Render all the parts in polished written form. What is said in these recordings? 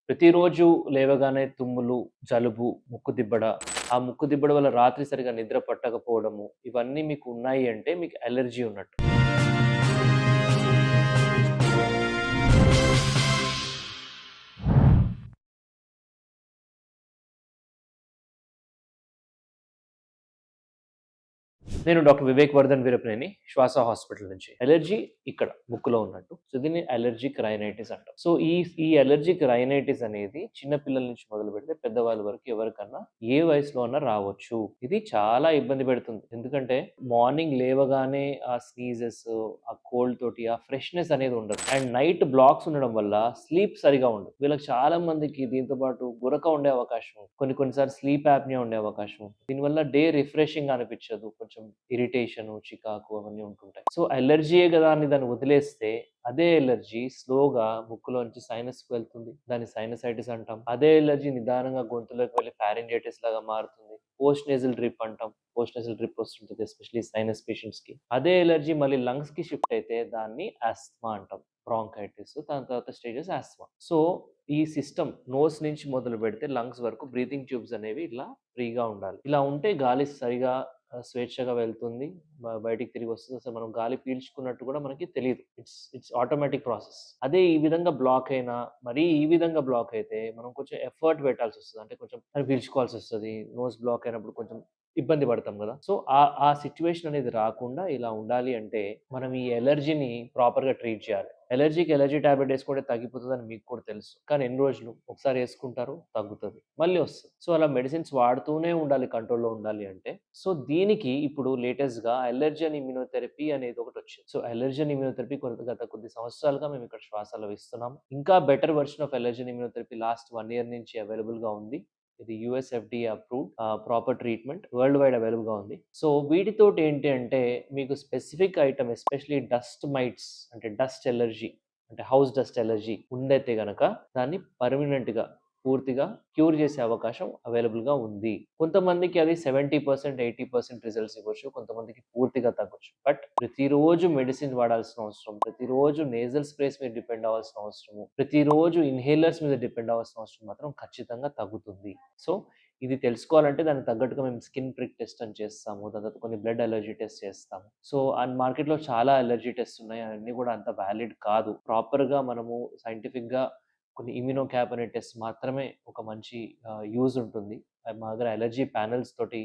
ప్రతిరోజు లేవగానే తుమ్ములు, జలుబు, ముక్కు దిబ్బడ, ఆ ముక్కు దిబ్బడ వల్ల రాత్రి సరిగ్గా నిద్ర పట్టకపోవడము, ఇవన్నీ మీకు ఉన్నాయి అంటే మీకు అలెర్జీ ఉన్నట్టు. నేను డాక్టర్ వివేక్ వర్ధన్ వీరప్నేని, శ్వాస హాస్పిటల్ నుంచి. అలెర్జీ ఇక్కడ ముక్కులో ఉన్నట్టు. సో దీన్ని అలెర్జిక్ రైనైటిస్ అంటాం. సో ఈ అలెర్జిక్ రైనైటిస్ అనేది చిన్న పిల్లల నుంచి మొదలుపెడితే పెద్దవాళ్ళ వరకు ఎవరికన్నా ఏ వయసులో అన్నా రావచ్చు. ఇది చాలా ఇబ్బంది పెడుతుంది. ఎందుకంటే మార్నింగ్ లేవగానే ఆ స్నీజెస్, ఆ కోల్డ్ తోటి ఆ ఫ్రెష్‌నెస్ అనేది ఉండదు. అండ్ నైట్ బ్లాక్స్ ఉండడం వల్ల స్లీప్ సరిగా ఉండదు. వీళ్ళకి చాలా మందికి దీంతో పాటు గురక ఉండే అవకాశం ఉంది. కొన్నిసార్లు స్లీప్ యాప్నియా ఉండే అవకాశం ఉంది. దీనివల్ల డే రిఫ్రెషింగ్ అనిపించదు. కొంచెం ఇరిటేషను, చికాకు అవన్నీ ఉంటుంటాయి. సో అలెర్జీయే గదా అని దాన్ని వదిలేస్తే అదే ఎలర్జీ స్లోగా ముక్కులోంచి సైనస్‌కి వెళ్తుంది. దాన్ని సైనసైటిస్ అంటాం. అదే ఎలర్జీ నిదానంగా గొంతులోకి వెళ్లి ఫారింజైటిస్ లాగా మారుతుంది. పోస్ట్ నేసల్ డ్రిప్ అంటాం. పోస్ట్ నేసల్ డ్రిప్ వస్తుంటది ఎస్పెషల్లీ సైనస్ పేషెంట్స్‌కి. అదే ఎలర్జీ మళ్ళీ లంగ్స్‌కి షిఫ్ట్ అయితే దాన్ని ఆస్త్మా అంటాం. బ్రాంకైటిస్, దాని తర్వాత స్టేజెస్ ఆస్త్మా. సో ఈ సిస్టమ్ నోస్ నుంచి మొదలుపెడితే లంగ్స్ వరకు బ్రీతింగ్ ట్యూబ్స్ అనేవి ఇట్లా ఫ్రీగా ఉండాలి. ఇలా ఉంటే గాలి సరిగా స్వేచ్ఛగా వెళ్తుంది. బయటికి తిరిగి వస్తుంది. అసలు మనం గాలి పీల్చుకున్నట్టు కూడా మనకి తెలీదు. It's automatic process. అదే ఈ విధంగా బ్లాక్ అయినా, మరీ ఈ విధంగా బ్లాక్ అయితే మనం కొంచెం ఎఫర్ట్ పెట్టాల్సొస్తది. అంటే కొంచెం పీల్చుకోవాల్సొస్తది. నోస్ బ్లాక్ అయినప్పుడు కొంచెం ఇబ్బంది పడతాం గదా! సో ఆ సిట్యుయేషన్ అనేది రాకుండా ఇలా ఉండాలి అంటే మనం ఈ అలెర్జీని ప్రాపర్‌గా ట్రీట్ చేయాలి. అలెర్జీ టాబ్లెట్ యేసుకుంటే తగ్గిపోతదని మీకు కూడా తెలుసు. కానీ ఎన్ని రోజులు? ఒకసారి యేసుకుంటారు, తగ్గుతది. మళ్ళీ వస్తది. సో అలా మెడిసిన్స్ వాడుతూనే ఉండాలి, కంట్రోల్‌లో ఉండాలి అంటే. సో దీనికి ఇప్పుడు లేటెస్ట్‌గా అలెర్జీ అండ్ ఇమ్యునోథెరపీ అనేది ఒకటొచ్చింది. సో అలెర్జీ అండ్ ఇమ్యునోథెరపీ గత కొద్ది సంవత్సరాలుగా మేము ఇక్కడ శ్వాసలో ఇస్తున్నాం. ఇంకా better version of allergy and immunotherapy last 1 year నుంచి అవైలబుల్‌గా ఉంది. ఇది US FDA approved proper treatment world wide అవైలబుల్‌గా ఉంది. సో వీటితోటి ఏంటి అంటే మీకు specific item especially dust mites అంటే డస్ట్ ఎలర్జీ అంటే హౌస్ డస్ట్ ఎలర్జీ ఉందైతే గనక దాన్ని పర్మనెంట్‌గా పూర్తిగా క్యూర్ చేసే అవకాశం అవైలబుల్‌గా ఉంది. కొంతమందికి అది 70%, 80% రిజల్ట్స్ ఇవ్వచ్చు. కొంతమందికి పూర్తిగా తగ్గొచ్చు. బట్ ప్రతిరోజు మెడిసిన్ వాడాల్సిన అవసరం, ప్రతిరోజు నేజల్ స్ప్రేస్ మీద డిపెండ్ అవ్వాల్సిన అవసరము, ప్రతిరోజు ఇన్‌హేలర్స్ మీద డిపెండ్ అవ్వాల్సిన అవసరం మాత్రం ఖచ్చితంగా తగ్గుతుంది. సో ఇది తెలుసుకోవాలంటే దానికి తగ్గట్టుగా మేము స్కిన్ ప్రిక్ టెస్ట్ అని చేస్తాము. దాని తర్వాత కొన్ని బ్లడ్ అలర్జీ టెస్ట్ చేస్తాము. సో అండ్ మార్కెట్‌లో చాలా అలర్జీ టెస్ట్ ఉన్నాయి. అవన్నీ కూడా అంత వాలిడ్ కాదు. ప్రాపర్‌గా మనము సైంటిఫిక్‌గా కొన్ని ఇమ్యూనో క్యాప్ అనే టెస్ట్ మాత్రమే ఒక మంచి యూజ్ ఉంటుంది. మా దగ్గర అలర్జీ ప్యానెల్స్ తోటి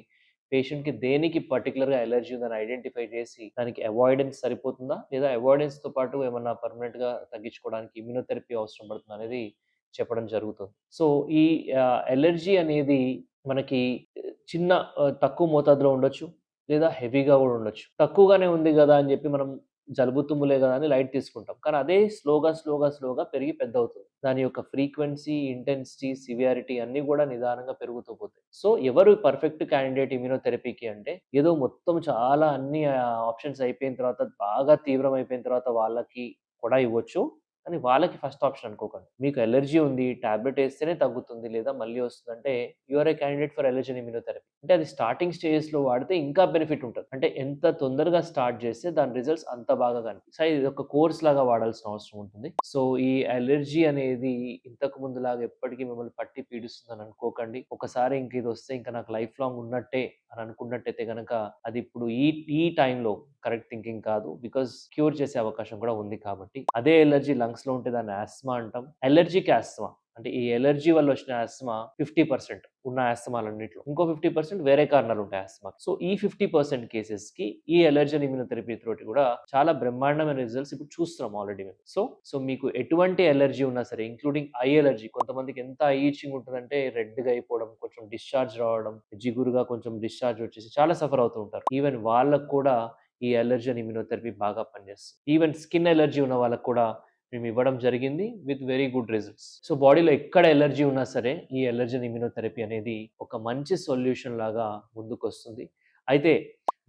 పేషెంట్‌కి దేనికి పర్టిక్యులర్‌గా అలర్జీ ఉందని ఐడెంటిఫై చేసి దానికి అవాయిడెన్స్ సరిపోతుందా? లేదా అవాయిడెన్స్‌తో పాటు ఏమన్నా పర్మనెంట్‌గా తగ్గించుకోవడానికి ఇమ్యూనోథెరపీ అవసరం పడుతుందా అనేది చెప్పడం జరుగుతుంది. సో ఈ అలర్జీ అనేది మనకి చిన్న తక్కువ మోతాదులో ఉండొచ్చు. లేదా హెవీగా గూడా ఉండొచ్చు. తక్కువగానే ఉంది గదా! అని జెప్పి మనం జలుబు, తుమ్ములే గదా! అని లైట్ తీసుకుంటాం. కానీ అదే స్లోగా పెరిగి పెద్దవుతుంది. దాని యొక్క ఫ్రీక్వెన్సీ, ఇంటెన్సిటీ, సివియారిటీ అన్నీ గూడా నిదానంగా పెరుగుతూ పోతాయి. సో ఎవరు పర్ఫెక్ట్ క్యాండిడేట్ ఇమ్యునోథెరపీకి అంటే ఏదో మొత్తం చాలా అన్ని ఆప్షన్స్ అయిపోయిన తర్వాత బాగా తీవ్రమైపోయిన తర్వాత వాళ్ళకి కూడా ఇవ్వచ్చు. కానీ వాళ్ళకి ఫస్ట్ ఆప్షన్ అనుకోకండి. మీకు అలర్జీ ఉంది, టాబ్లెట్ ఏస్తేనే తగ్గుతుంది లేదా మళ్ళీ వస్తుందంటే you are a candidate for allergy immunotherapy. అంటే అది స్టార్టింగ్ స్టేజెస్‌లో వాడితే ఇంకా బెనిఫిట్ ఉంటది. అంటే ఎంత తొందరగా స్టార్ట్ చేస్తే దాని రిజల్ట్స్ అంత బాగా కనిపిస్తాయి. సో ఇది ఒక కోర్స్ లాగా వాడాల్సిన అవసరం ఉంటుంది. సో ఈ అలర్జీ అనేది ఇంతకు ముందులాగా ఎప్పటికీ మిమ్మల్ని పట్టి పీడిస్తుందని అనుకోకండి. ఒకసారి ఇంక ఇది వస్తే ఇంక నాకు లైఫ్ లాంగ్ ఉన్నట్టే అని అనుకున్నట్టయితే గనక అది ఇప్పుడు ఈ టైంలో కరెక్ట్ థింకింగ్ కాదు. బికాజ్ క్యూర్ చేసే అవకాశం కూడా ఉంది కాబట్టి. అదే ఎలర్జీ లంగ్స్‌లో ఉంటే దాన్ని ఆస్త్మా అంటాం. అలెర్జిక్ ఆస్త్మా అంటే ఈ ఎలర్జీ వల్ల వచ్చిన ఆస్త్మా 50% ఉన్న ఆస్త్మాలన్నిట్లో. ఇంకో 50% వేరే కారణాలు ఉంటాయి ఆస్త్మాకి. సో ఈ 50% కేసెస్‌కి ఈ అలర్జీ ఇమ్యునోథెరపీ తోటి కూడా చాలా బ్రహ్మాండమైన రిజల్ట్స్ ఇప్పుడు చూస్తున్నాం ఆల్రెడీ మేము. సో మీకు ఎటువంటి అలర్జీ ఉన్నా సరే ఇంక్లూడింగ్ ఐ అలర్జీ కొంతమందికి ఎంత ఐ ఇచ్చింగ్ ఉంటదంటే రెడ్‌గా అయిపోవడం, కొంచెం డిశ్చార్జ్ రావడం, జిగురుగా కొంచెం డిశ్చార్జ్ వచ్చేసి చాలా సఫర్ అవుతూ ఉంటారు. ఈవెన్ వాళ్ళకి కూడా ఈ అలర్జీ అండ్ ఇమ్యునోథెరపీ బాగా పనిచేస్తుంది. ఈవెన్ స్కిన్ అలర్జీ ఉన్న వాళ్ళకి కూడా మేము ఇవ్వడం జరిగింది with very good results. So బాడీలో ఎక్కడ అలర్జీ ఉన్నా సరే ఈ అలర్జీ అండ్ ఇమ్యునోథెరపీ అనేది ఒక మంచి సొల్యూషన్ లాగా ముందుకొస్తుంది. అయితే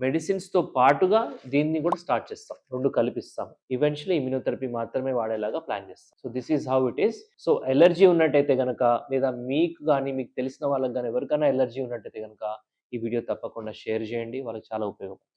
మెడిసిన్స్‌తో పాటుగా దీన్ని కూడా స్టార్ట్ చేస్తాం. 2 కలిపిస్తాం. ఈవెన్చువల్లీ ఇమ్యునోథెరపీ మాత్రమే వాడేలాగా ప్లాన్ చేస్తాం. So this is how it is. So allergy ఉన్నట్టయితే గనక లేదా మీకు గాని, మీకు తెలిసిన వాళ్ళకి గాని ఎవరికైనా అలర్జీ ఉన్నట్టయితే గనక ఈ వీడియో తప్పకుండా షేర్ చేయండి. వాళ్ళకి చాలా ఉపయోగపడుతుంది.